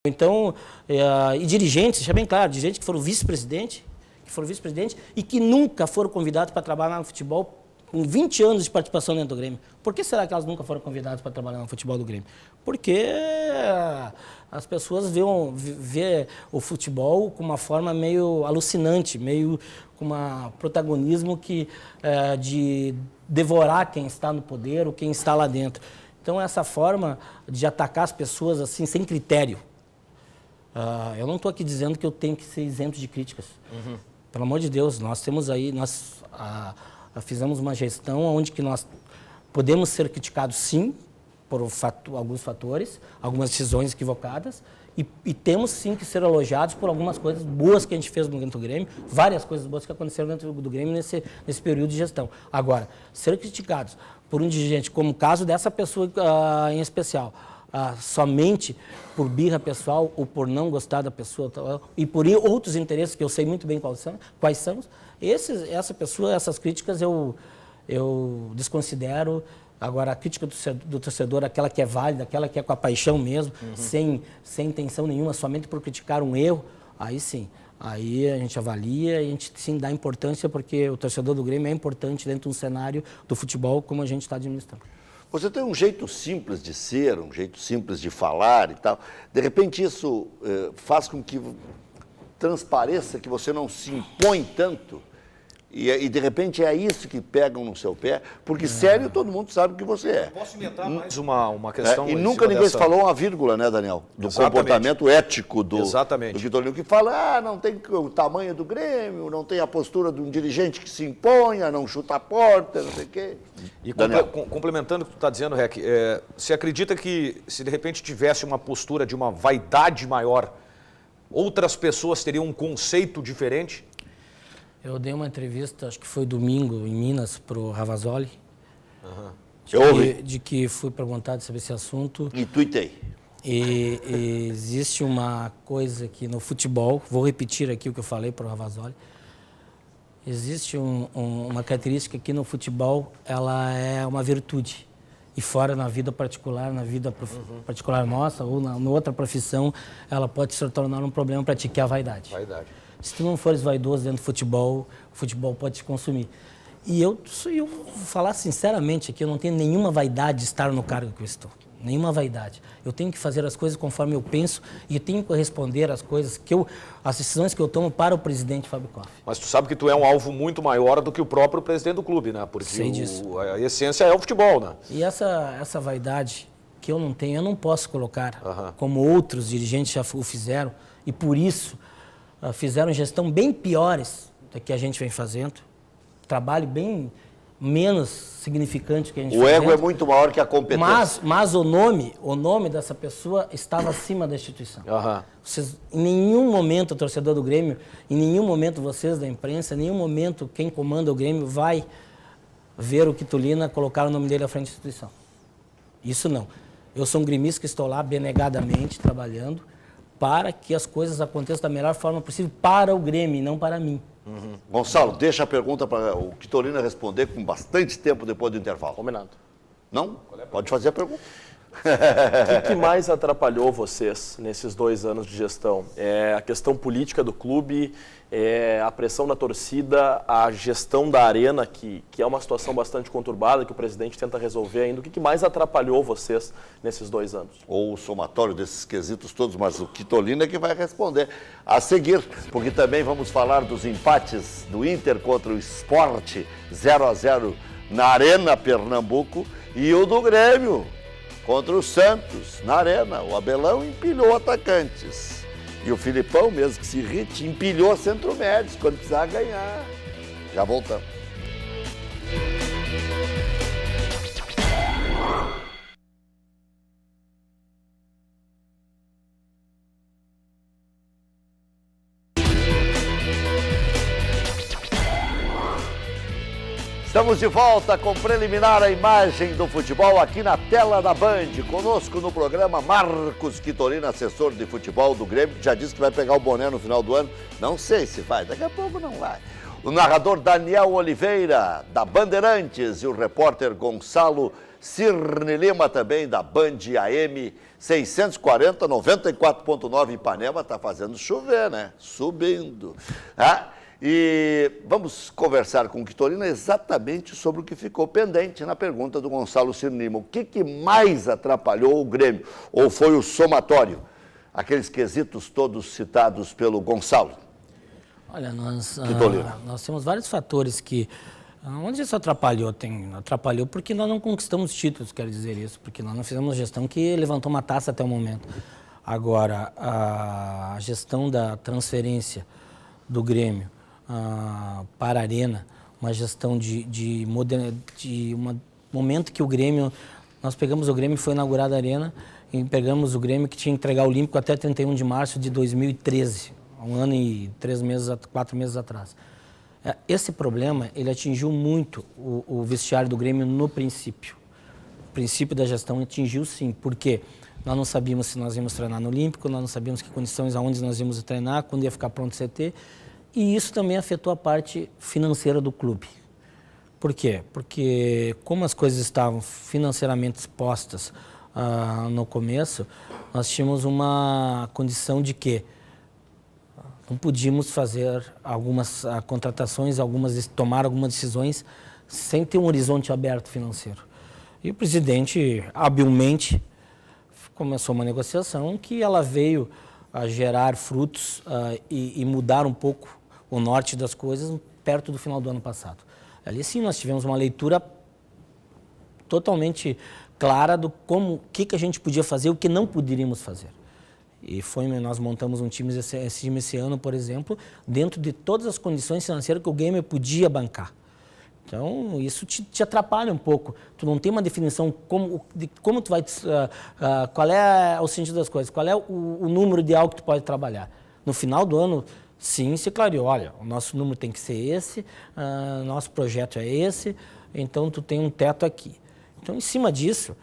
Então, e dirigentes, deixa bem claro, dirigentes que foram vice-presidente e que nunca foram convidados para trabalhar no futebol com 20 anos de participação dentro do Grêmio. Por que será que elas nunca foram convidadas para trabalhar no futebol do Grêmio? Porque as pessoas vê o futebol com uma forma meio alucinante, meio com um protagonismo de devorar quem está no poder ou quem está lá dentro. Então, essa forma de atacar as pessoas assim, sem critério. Eu não estou aqui dizendo que eu tenho que ser isento de críticas. Pelo amor de Deus, nós temos aí, fizemos uma gestão onde que nós podemos ser criticados sim, por alguns fatores, algumas decisões equivocadas, e temos sim que ser elogiados por algumas coisas boas que a gente fez dentro do Grêmio, várias coisas boas que aconteceram dentro do Grêmio nesse período de gestão. Agora, ser criticados por um dirigente, como o caso dessa pessoa em especial, somente por birra pessoal ou por não gostar da pessoa e por outros interesses que eu sei muito bem quais são, essas críticas eu desconsidero. Agora, a crítica do torcedor, aquela que é válida, aquela que é com a paixão mesmo, sem intenção nenhuma, somente por criticar um erro, aí sim. Aí a gente avalia e a gente sim dá importância, porque o torcedor do Grêmio é importante dentro de um cenário do futebol como a gente está administrando. Você tem um jeito simples de ser, um jeito simples de falar e tal. De repente isso faz com que transpareça que você não se impõe tanto e de repente é isso que pegam no seu pé, porque sério todo mundo sabe que você é. Posso inventar mais uma questão? E nunca ninguém falou uma vírgula, né, Daniel? Do comportamento ético do Vitorino, que fala, não tem o tamanho do Grêmio, não tem a postura de um dirigente que se imponha, não chuta a porta, não sei o quê. E complementando o que tu está dizendo, Rec, você acredita que se de repente tivesse uma postura de uma vaidade maior, outras pessoas teriam um conceito diferente? Eu dei uma entrevista, acho que foi domingo, em Minas, para o Ravazoli, de que fui perguntado sobre esse assunto. E tuitei. E existe uma coisa que no futebol, vou repetir aqui o que eu falei para o Ravazoli, existe uma característica que no futebol ela é uma virtude. E fora na vida particular, particular nossa, ou na outra profissão, ela pode se tornar um problema para ti, que é a vaidade. Se tu não fores vaidoso dentro do futebol, o futebol pode te consumir. E eu vou falar sinceramente aqui, eu não tenho nenhuma vaidade de estar no cargo que eu estou. Nenhuma vaidade. Eu tenho que fazer as coisas conforme eu penso e eu tenho que responder as coisas as decisões que eu tomo para o presidente Fábio Koff. Mas tu sabe que tu é um alvo muito maior do que o próprio presidente do clube, né? Porque sei disso. A essência é o futebol, né? E essa vaidade que eu não tenho, eu não posso colocar como outros dirigentes já o fizeram e por isso fizeram gestão bem piores do que a gente vem fazendo. Trabalho bem menos significante que a gente faz. O ego é muito maior que a competência. Mas o nome dessa pessoa estava acima da instituição. Vocês, em nenhum momento o torcedor do Grêmio, em nenhum momento vocês da imprensa, em nenhum momento quem comanda o Grêmio vai ver o Quitolina colocar o nome dele à frente da instituição. Isso não. Eu sou um gremista que estou lá benegadamente trabalhando para que as coisas aconteçam da melhor forma possível para o Grêmio e não para mim. Gonçalo, deixa a pergunta para o Quitolina responder com bastante tempo depois do intervalo. Combinado. Não? Pode fazer a pergunta. O que mais atrapalhou vocês nesses 2 anos de gestão? É a questão política do clube, é a pressão da torcida, a gestão da arena, que é uma situação bastante conturbada, que o presidente tenta resolver ainda. O que mais atrapalhou vocês nesses 2 anos? Ou o somatório desses quesitos todos, mas o Quitolina é que vai responder a seguir, porque também vamos falar dos empates do Inter contra o Sport 0-0 na Arena Pernambuco e o do Grêmio contra o Santos, na Arena. O Abelão empilhou atacantes. E o Filipão, mesmo que se irrite, empilhou centro-médios quando precisava ganhar. Já voltamos. Estamos de volta com preliminar a imagem do futebol aqui na tela da Band. Conosco no programa Marcos Quitolina, assessor de futebol do Grêmio, que já disse que vai pegar o boné no final do ano. Não sei se vai, daqui a pouco não vai. O narrador Daniel Oliveira, da Bandeirantes, e o repórter Gonçalo Cirne Lima também, da Band AM 640, 94.9 Ipanema, está fazendo chover, né? Subindo. E vamos conversar com o Quitolina exatamente sobre o que ficou pendente na pergunta do Gonçalo Cirne Lima. O que mais atrapalhou o Grêmio? Ou foi o somatório? Aqueles quesitos todos citados pelo Gonçalo. Olha, nós temos vários fatores que... Onde isso atrapalhou? Atrapalhou porque nós não conquistamos títulos, quero dizer isso, porque nós não fizemos uma gestão que levantou uma taça até o momento. Agora, a gestão da transferência do Grêmio para a Arena, uma gestão de um momento que o Grêmio... Nós pegamos o Grêmio, foi inaugurada a Arena, e pegamos o Grêmio que tinha que entregar o Olímpico até 31 de março de 2013, 1 ano e 4 meses atrás. Esse problema, ele atingiu muito o vestiário do Grêmio no princípio. O princípio da gestão atingiu sim, porque nós não sabíamos se nós íamos treinar no Olímpico, nós não sabíamos que condições, aonde nós íamos treinar, quando ia ficar pronto o CT, e isso também afetou a parte financeira do clube. Por quê? Porque como as coisas estavam financeiramente expostas no começo, nós tínhamos uma condição de que não podíamos fazer algumas contratações, tomar algumas decisões sem ter um horizonte aberto financeiro. E o presidente, habilmente, começou uma negociação que ela veio a gerar frutos e mudar um pouco o norte das coisas perto do final do ano passado. Ali sim nós tivemos uma leitura totalmente clara do que a gente podia fazer e o que não poderíamos fazer. E nós montamos um time esse ano, por exemplo, dentro de todas as condições financeiras que o Grêmio podia bancar. Então, isso te atrapalha um pouco. Tu não tem uma definição de como tu vai... qual é o sentido das coisas, qual é o número ideal que tu pode trabalhar. No final do ano, sim, se clareou, olha, o nosso número tem que ser esse, nosso projeto é esse, então tu tem um teto aqui. Então, em cima disso...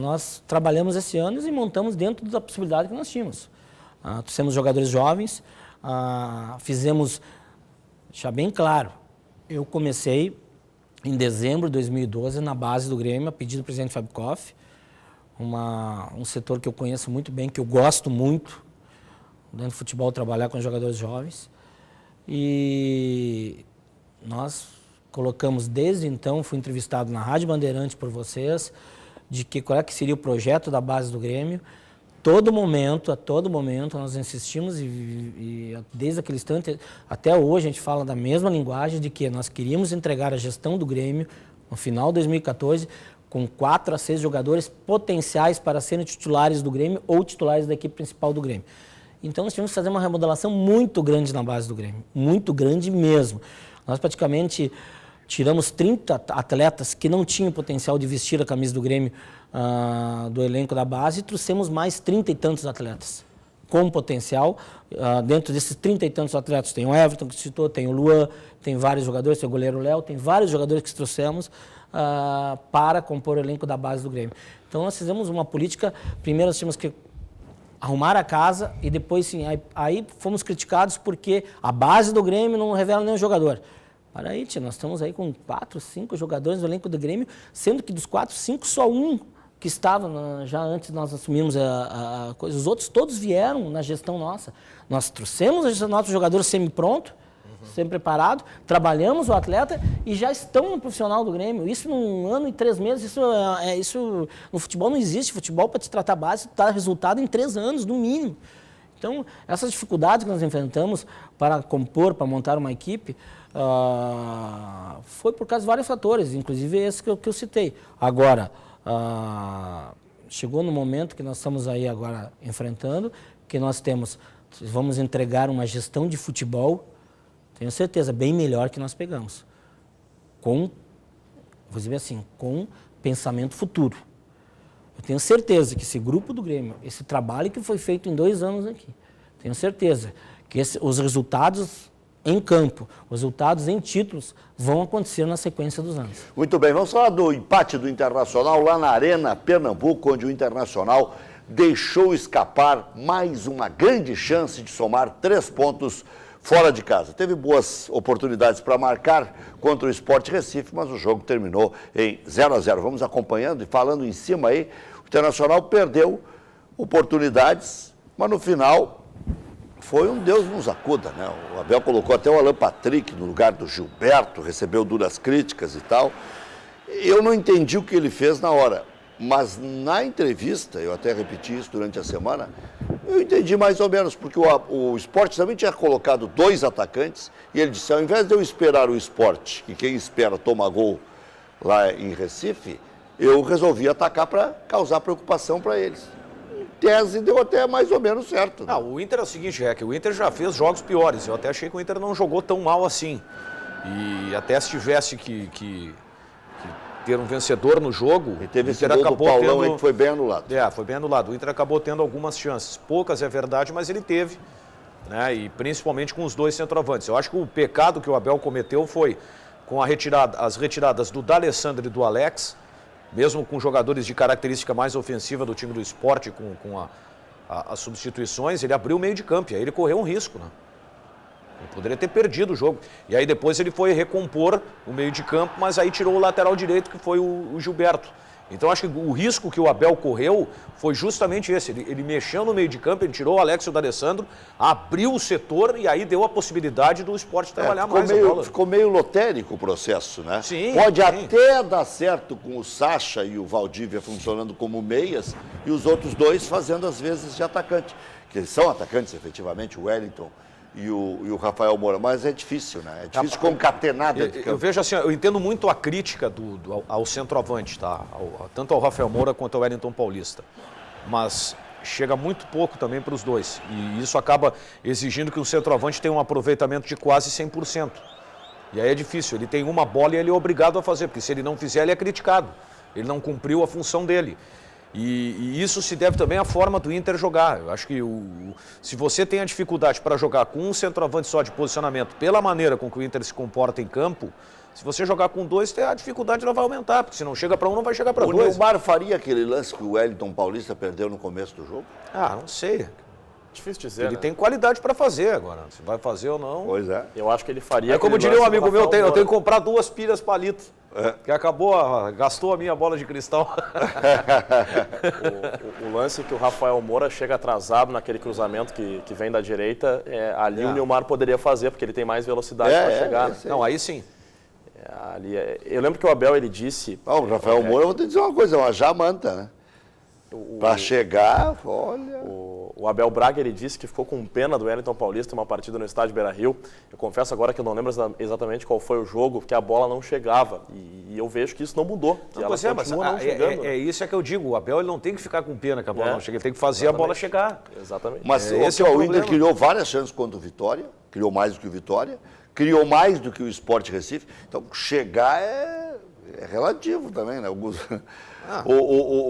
nós trabalhamos esse ano e montamos dentro da possibilidade que nós tínhamos. Trouxemos jogadores jovens, fizemos, deixar bem claro, eu comecei em dezembro de 2012 na base do Grêmio, a pedido do presidente Fábio Koff, um setor que eu conheço muito bem, que eu gosto muito, dentro do futebol, trabalhar com jogadores jovens. E nós colocamos desde então, fui entrevistado na Rádio Bandeirante por vocês, de qual é que seria o projeto da base do Grêmio. A todo momento, nós insistimos e desde aquele instante até hoje a gente fala da mesma linguagem de que nós queríamos entregar a gestão do Grêmio no final de 2014 com 4 a 6 jogadores potenciais para serem titulares do Grêmio ou titulares da equipe principal do Grêmio. Então nós tivemos que fazer uma remodelação muito grande na base do Grêmio, muito grande mesmo. Nós praticamente tiramos 30 atletas que não tinham potencial de vestir a camisa do Grêmio do elenco da base e trouxemos mais 30 e tantos atletas com potencial. Dentro desses 30 e tantos atletas tem o Everton, que citou, tem o Luan, tem vários jogadores, tem o goleiro Léo, tem vários jogadores que trouxemos para compor o elenco da base do Grêmio. Então nós fizemos uma política, primeiro nós tínhamos que arrumar a casa e depois sim, aí fomos criticados porque a base do Grêmio não revela nenhum jogador. Para aí, tia, nós estamos aí com 4, 5 jogadores no elenco do Grêmio, sendo que dos 4, 5, só um que estava já antes de nós assumirmos a coisa. Os outros todos vieram na gestão nossa. Nós trouxemos o nosso jogador semi-pronto, semi-preparado, trabalhamos o atleta e já estão no profissional do Grêmio. Isso num ano e 3 meses, isso no futebol não existe. Futebol, para te tratar base, dá resultado em 3 anos, no mínimo. Então, essas dificuldades que nós enfrentamos para compor, para montar uma equipe, foi por causa de vários fatores, inclusive esse que eu citei. Agora, chegou no momento que nós estamos aí agora enfrentando, que nós vamos entregar uma gestão de futebol, tenho certeza, bem melhor que nós pegamos. Vou dizer assim, com pensamento futuro. Eu tenho certeza que esse grupo do Grêmio, esse trabalho que foi feito em 2 anos aqui, tenho certeza que os resultados em campo, os resultados em títulos vão acontecer na sequência dos anos. Muito bem, vamos falar do empate do Internacional lá na Arena Pernambuco, onde o Internacional deixou escapar mais uma grande chance de somar 3 pontos fora de casa. Teve boas oportunidades para marcar contra o Sport Recife, mas o jogo terminou em 0-0. Vamos acompanhando e falando em cima aí, o Internacional perdeu oportunidades, mas no final foi um Deus nos acuda, né? O Abel colocou até o Alan Patrick no lugar do Gilberto, recebeu duras críticas e tal. Eu não entendi o que ele fez na hora, mas na entrevista, eu até repeti isso durante a semana, eu entendi mais ou menos, porque o Sport também tinha colocado 2 atacantes e ele disse, ao invés de eu esperar o Sport, que quem espera toma gol lá em Recife, eu resolvi atacar para causar preocupação para eles. Em tese deu até mais ou menos certo. Né? O Inter é o seguinte, o Inter já fez jogos piores, eu até achei que o Inter não jogou tão mal assim. E até se tivesse que ter um vencedor no jogo, E teve o esse Inter gol do acabou Paulão tendo... aí que foi bem anulado. Foi bem anulado. O Inter acabou tendo algumas chances. Poucas é verdade, mas ele teve. Né? E principalmente com os 2 centroavantes. Eu acho que o pecado que o Abel cometeu foi com as retiradas do D'Alessandro e do Alex, mesmo com jogadores de característica mais ofensiva do time do Sport, com as substituições, ele abriu o meio de campo. E aí ele correu um risco, né? Ele poderia ter perdido o jogo. E aí depois ele foi recompor o meio de campo, mas aí tirou o lateral direito, que foi o Gilberto. Então acho que o risco que o Abel correu foi justamente esse. Ele mexeu no meio de campo, ele tirou o Alex e o D'Alessandro, abriu o setor e aí deu a possibilidade do Sport trabalhar mais a bola. Ficou meio lotérico o processo, né? Sim, Pode sim. até dar certo com o Sacha e o Valdívia funcionando como meias e os outros 2 fazendo as vezes de atacante. Que eles são atacantes, efetivamente, o Wellington e o Rafael Moura, mas é difícil, né? É difícil concatenar dentro de campo. Eu vejo assim, eu entendo muito a crítica ao centroavante, tá? Tanto ao Rafael Moura quanto ao Wellington Paulista. Mas chega muito pouco também para os 2. E isso acaba exigindo que o centroavante tenha um aproveitamento de quase 100%. E aí é difícil, ele tem uma bola e ele é obrigado a fazer, porque se ele não fizer, ele é criticado. Ele não cumpriu a função dele. E isso se deve também à forma do Inter jogar. Eu acho que se você tem a dificuldade para jogar com um centroavante só de posicionamento, pela maneira com que o Inter se comporta em campo, se você jogar com 2, a dificuldade ela vai aumentar, porque se não chega para um, não vai chegar para 2. O Neymar faria aquele lance que o Wellington Paulista perdeu no começo do jogo? Não sei. Difícil dizer, Ele né? tem qualidade para fazer agora. Se vai fazer ou não... Pois é. Eu acho que ele faria... É como aquele diria um lance do amigo meu, Rafael eu tenho Moura. que comprar 2 pilhas palito. Que gastou a minha bola de cristal. O lance que o Rafael Moura chega atrasado naquele cruzamento que vem da direita, ali o Nilmar poderia fazer, porque ele tem mais velocidade para chegar. Né? Não, aí sim. Eu lembro que o Abel ele disse... O Rafael Moura, eu vou te dizer uma coisa, é uma jamanta, né? Para chegar, olha... O Abel Braga ele disse que ficou com pena do Wellington Paulista uma partida no estádio Beira-Rio. Eu confesso agora que eu não lembro exatamente qual foi o jogo, que a bola não chegava. E eu vejo que isso não mudou. Que ela continua não chegando. Isso é que eu digo, o Abel ele não tem que ficar com pena que a bola não chega, ele tem que fazer a bola chegar. Exatamente. Mas esse é o o Inter problema. criou várias chances contra o Vitória, criou mais do que o Vitória, criou mais do que o Sport Recife. Então, chegar é relativo também, né?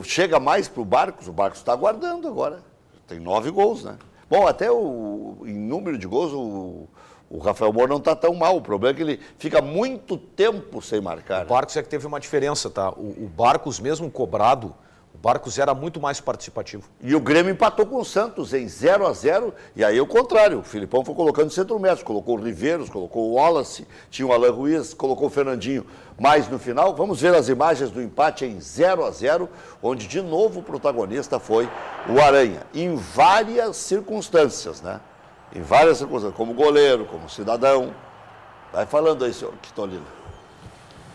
Chega mais para o Barcos está aguardando agora. Tem 9 gols, né? Bom, até em número de gols, o Rafael Moura não está tão mal. O problema é que ele fica muito tempo sem marcar. O Barcos é que teve uma diferença, tá? O Barcos, mesmo cobrado, o Barcos era muito mais participativo. E o Grêmio empatou com o Santos em 0-0. E aí o contrário. O Filipão foi colocando centro-médio. Colocou o Riveiros, colocou o Wallace, tinha o Alan Ruiz, colocou o Fernandinho. Mas no final, vamos ver as imagens do empate em 0-0, onde de novo o protagonista foi o Aranha. Em várias circunstâncias, né? Em várias circunstâncias, como goleiro, como cidadão. Vai falando aí, senhor Quitolino.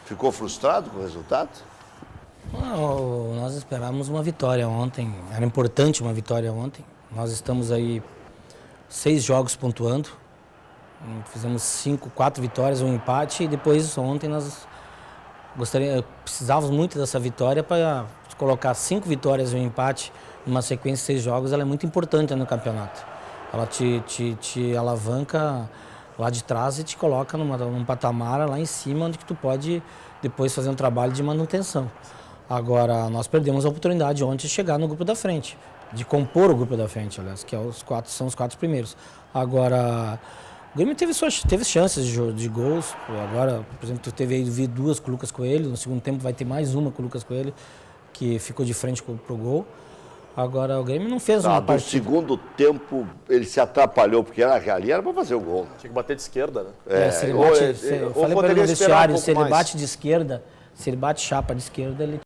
Ficou frustrado com o resultado? Não, nós esperávamos uma vitória ontem, era importante uma vitória ontem. Nós estamos aí 6 jogos pontuando, fizemos 4 vitórias, um empate e depois ontem nós precisávamos muito dessa vitória para colocar 5 vitórias e um empate numa sequência de 6 jogos, ela é muito importante no campeonato. Ela te alavanca lá de trás e te coloca num patamar lá em cima onde que tu pode depois fazer um trabalho de manutenção. Agora, nós perdemos a oportunidade ontem de chegar no grupo da frente, de compor o grupo da frente, aliás, que são os 4 primeiros. Agora, o Grêmio teve chances de gols. Agora, por exemplo, vi 2 com o Lucas Coelho, no segundo tempo vai ter mais uma com o Lucas Coelho, que ficou de frente pro gol. Agora, o Grêmio não fez Tá, uma do partida. segundo tempo, ele se atrapalhou, porque ali era para fazer o gol. Tinha que bater de esquerda, né? Se ele ou bate, ele- eu ou falei para ele poderia no esperar um vestiário, pouco se ele mais. bate de esquerda, se ele bate chapa de esquerda, ele